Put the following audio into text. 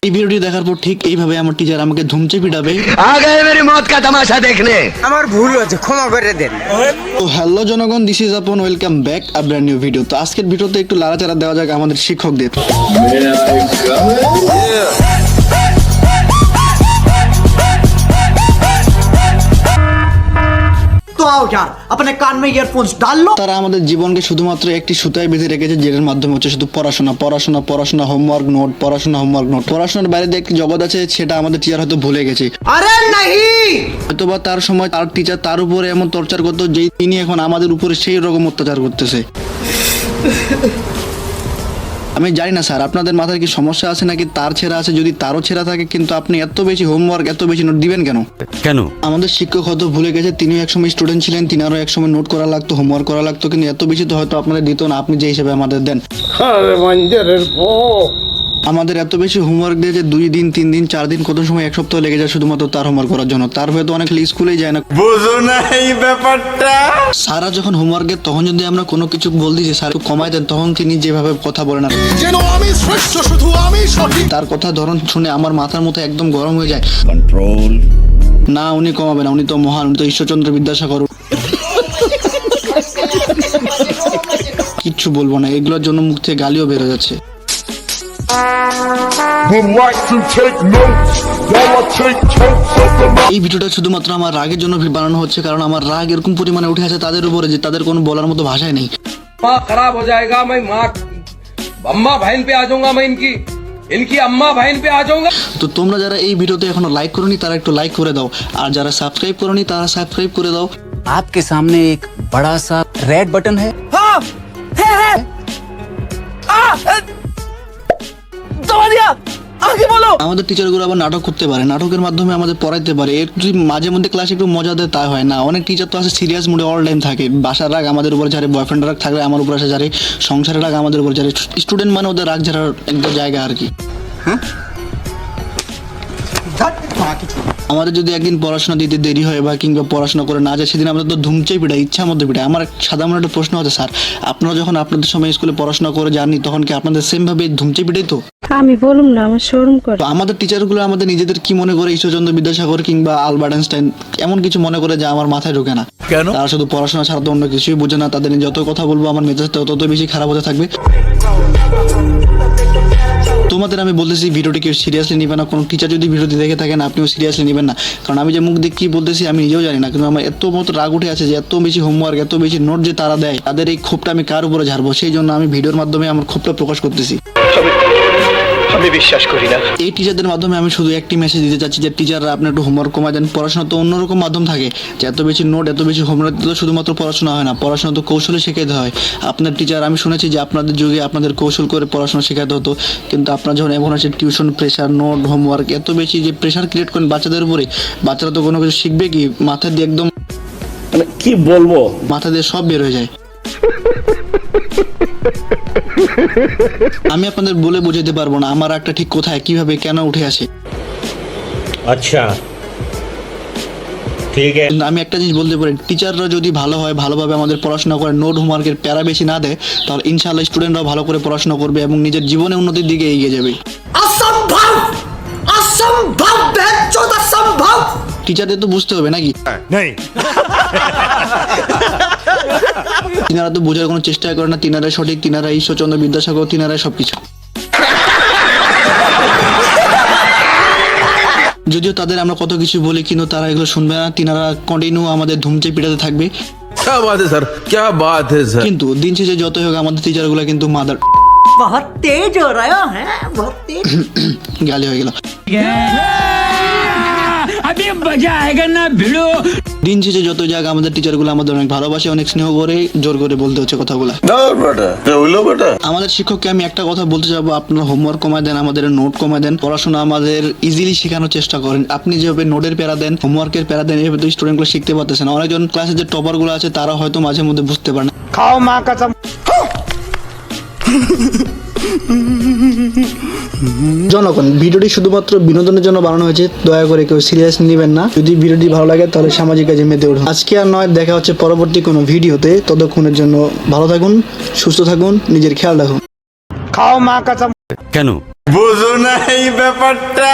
এই ভিডিওটি দেখার পর ঠিক এইভাবে আমার টিচার আমাকে ধুমচে পিটাবে। আমার ভুল হয়েছে, ক্ষমা করে দেন। তো হ্যালো জনগণ, দিস ইজ আপন ওয়েলকাম ব্যাক আ ব্র্যান্ড নিউ ভিডিও। তো আজকের ভিডিওতে একটু লাড়াচাড়া দেওয়া যাক আমাদের শিক্ষকদের। तो आओ यार अपने कान में ईयरफोन्स डाल लो। তারা আমাদের জীবনকে শুধুমাত্র একটি সুতায় বেঁধে রেখেছে, যেটার মাধ্যমে হচ্ছে শুধু পড়াশোনা পড়াশোনা পড়াশোনা, হোমওয়ার্ক নোট, পড়াশোনা হোমওয়ার্ক নোট। পড়াশোনার বাইরে যে একটি জগৎ আছে সেটা আমাদের টিচার হয়তো ভুলে গেছে। अरे नहीं, হয়তোবা তার সময় তার টিচার তার উপরে এমন টর্চার করতো যেই তিনি এখন আমাদের উপরে সেই রকম অত্যাচার করতেছে। আমি জানি না স্যার আপনাদের মাথায় কি সমস্যা আছে নাকি তার ছেঁড়া আছে। যদি তারও ছেঁড়া থাকে, কিন্তু আপনি এত বেশি হোমওয়ার্ক এত বেশি নোট দিবেন কেন? আমাদের শিক্ষক হয়তো ভুলে গেছে, তিনিও একসময় স্টুডেন্ট ছিলেন, তিনারও একসময় নোট করা লাগতো, হোমওয়ার্ক করা লাগতো, কিন্তু এত বেশি তো হয়তো আপনাদের দিত না, আপনি যে হিসেবে আমাদের দেন। আমাদের এত বেশি হোমওয়ার্ক দিয়ে যে 2 দিন 3 দিন 4 দিন কত সময় 1 সপ্তাহ লেগে যায় শুধুমাত্র তার হোমওয়ার্ক করার জন্য। তার হয়তো অনেক স্কুলেই যায় না। বুঝো না এই ব্যাপারটা। সারা যখন হোমওয়ার্কের তখন যদি আমরা কোনো কিছু বলতে যে স্যার একটু কমাই দেন, তখন তিনি যেভাবে কথা বলেন আর তার কথা ধরন শুনে আমার মাথার মতো একদম গরম হয়ে যায়। কন্ট্রোল না, উনি কমাবে না, উনি তো মহান, উনি তো ঈশ্বরচন্দ্র বিদ্যাসাগর। কিচ্ছু বলবো না, এগুলোর জন্য মুখ থেকে গালিও বেরো যাচ্ছে। এই ভিডিওটা শুধুমাত্র আমার রাগের জন্য বানানো হচ্ছে, কারণ আমার রাগ এরকম পরিমাণে উঠে আছে তাদের উপরে যে তাদের কোনো বলার মতো ভাষাই নেই। माँ खराब हो जाएगा, मैं माँ अम्मा बहन पे आ जाऊंगा, मैं इनकी अम्मा बहन पे आ जाऊंगा। তো তোমরা যারা এই ভিডিওতে এখনো লাইক করোনি তারা একটু লাইক করে দাও, আর যারা সাবস্ক্রাইব করোনি তারা সাবস্ক্রাইব করে দাও। आपके सामने एक बड़ा सा रेड बटन है। আমাদের টিচারগুলো আবার নাটক করতে পারে, নাটকের মাধ্যমে আমাদের পড়াইতে পারে। একটু মাঝে মধ্যে ক্লাসে একটু মজা দেয়, তা হয় না। অনেক টিচার তো আছে সিরিয়াস মুডে অল টাইম থাকে। বাসার রাগ আমাদের উপরে ঝাড়ে, বয়ফ্রেন্ডের রাগ থাকলে আমার উপরে আসে ঝাড়ে, সংসারের রাগ আমাদের উপরে ঝাড়ে। স্টুডেন্ট মানে ওদের রাগ ঝাড়ার একটা জায়গা আর কি। আমাদের যদি একদিন পড়াশোনা দিতে দেরি হয় বা কিংবা পড়াশোনা করে না যায়, সেদিন আমাদের তো ধুমচেই পিটায়, ইচ্ছা মধ্যে পিটায়। আমার সাধারণ একটা প্রশ্ন হচ্ছে, স্যার আপনারা যখন আপনাদের সময় স্কুলে পড়াশোনা করে যাননি, তখন কি আপনাদের সেম ভাবে ধুমচে পিটাই? তো আমি বলুম না, আমার শরম করে। আমাদের টিচারগুলো আমাদের নিজেদের কি মনে করে, ঈশ্বরচন্দ্র বিদ্যাসাগর কিংবা আলবার্ট আইনস্টাইন এমন কিছু মনে করে যা আমার মাথায় ঢোকে না। কেন? তারা শুধু পড়াশোনা ছাড়া তো অন্য কিছুই বোঝে না। তাদের যত কথা বলবো আমার মেজাজটা তত বেশি খারাপ হতে থাকবে। তোমাদের আমি বলতেছি, ভিডিওটি কেউ সিরিয়াসলি নেবে না। কোনো টিচার যদি ভিডিওটি দেখে থাকেন, আপনিও সিরিয়াসলি নেবেন না, কারণ আমি যে মুখ দিয়ে কি বলতেছি আমি নিজেও জানি না। কিন্তু আমার এত মতো রাগ উঠে আছে যে এত বেশি হোমওয়ার্ক এত বেশি নোট যে তারা দেয়, তাদের এই ক্ষোভটা আমি কার উপরে ঝাড়বো? সেই জন্য আমি ভিডিওর মাধ্যমে আমার ক্ষোভটা প্রকাশ করতেছি। আমি বিশ্বাস করি না। এই টিচারদের মাধ্যমে আমি শুধু একটি মেসেজ দিতে চাচ্ছি যে টিচাররা আপনি একটু হোমওয়ার্ক কমায় দেন। পড়াশোনা তো অন্যরকম মাধ্যম থাকে, যে এত বেশি নোট এত বেশি হোমওয়ার্ক তো শুধুমাত্র পড়াশোনা হয় না, পড়াশোনা তো কৌশলে শেখাতে হয়। আপনার টিচার, আমি শুনেছি যে আপনাদের যুগে আপনাদের কৌশল করে পড়াশোনা শেখাতে হতো, কিন্তু আপনার যখন এখন আছে টিউশন প্রেশার, নোট, হোমওয়ার্ক এত বেশি যে প্রেশার ক্রিয়েট করেন বাচ্চাদের উপরে, বাচ্চারা তো কোনো কিছু শিখবে কি? মাথা দিয়ে একদম মানে কি বলবো, মাথা দিয়ে সব বের হয়ে যায়। আমি আপনাদের বলে বোঝাতে পারবো না আমার একটা ঠিক কোথায়, কিভাবে, কেন উঠে আসে। আচ্ছা ঠিক আছে। আমি একটা জিনিস বলতে পারি, টিচাররা যদি ভালো হয়, ভালোভাবে আমাদের পড়াশোনা করে, নোট হোমওয়ার্কের প্যারা বেশি না দেয়, তাহলে ইনশাআল্লাহ স্টুডেন্টরাও ভালো করে পড়াশোনা করবে এবং নিজের জীবনে উন্নতির দিকে এগিয়ে যাবে। असंभव असंभव बेचौद असंभव। টিচারদের তো বুঝতে হবে নাকি? তিনারা তো বোঝার কোনো চেষ্টা করে না। তিনারাই সঠিক, তিনারাই ঈশ্বরচন্দ্র বিদ্যাসাগর, তিনারাই সবকিছু। যদিও তাদের আমরা কত কিছু বলি, কিন্তু তারা এগুলো শুনবে না। তিনারা কন্টিনিউ আমাদের ধুমচে পিটাতে থাকবে। क्या बात है सर, क्या बात है सर। কিন্তু দিন শেষে যতই হোক আমাদের টিচারগুলো কিন্তু মাদার। बहुत तेज हो रहा है, बहुत तेज। গালি হয়ে গেল। দিন শেষে যত জায়গা আমাদের টিচারগুলো আমাদের অনেক ভালোবাসে, অনেক স্নেহ করে, জোর করে বলতে হচ্ছে কথাগুলো। আমাদের শিক্ষককে আমি একটা কথা বলতে চাবো, আপনারা হোমওয়ার্ক কমায় দেন, আমাদের নোট কমায় দেন, পড়াশোনা আমাদের ইজিলি শেখানোর চেষ্টা করেন। আপনি যেভাবে নোটের প্যারা দেন, হোমওয়ার্কের প্যারা দেন, এভাবে তো স্টুডেন্টগুলো শিখতে পারতেছে না। অনেকজন ক্লাসে যে টপার গুলো আছে তারা হয়তো মাঝে মধ্যে বুঝতে পারে না। খাও মা কসম। জনগণ, ভিডিওটি শুধুমাত্র বিনোদনের জন্য বানানো হয়েছে, দয়া করে কেউ সিরিয়াস নেবেন না। যদি ভিডিওটি ভালো লাগে তাহলে সামাজিক কাজে মেতে উঠুন। আজকে আর নয়, দেখা হচ্ছে পরবর্তী কোনো ভিডিওতে। ততক্ষণের জন্য ভালো থাকুন, সুস্থ থাকুন, নিজের খেয়াল রাখুন। খাও মা কসম। কেন? বোঝো না এই ব্যাপারটা।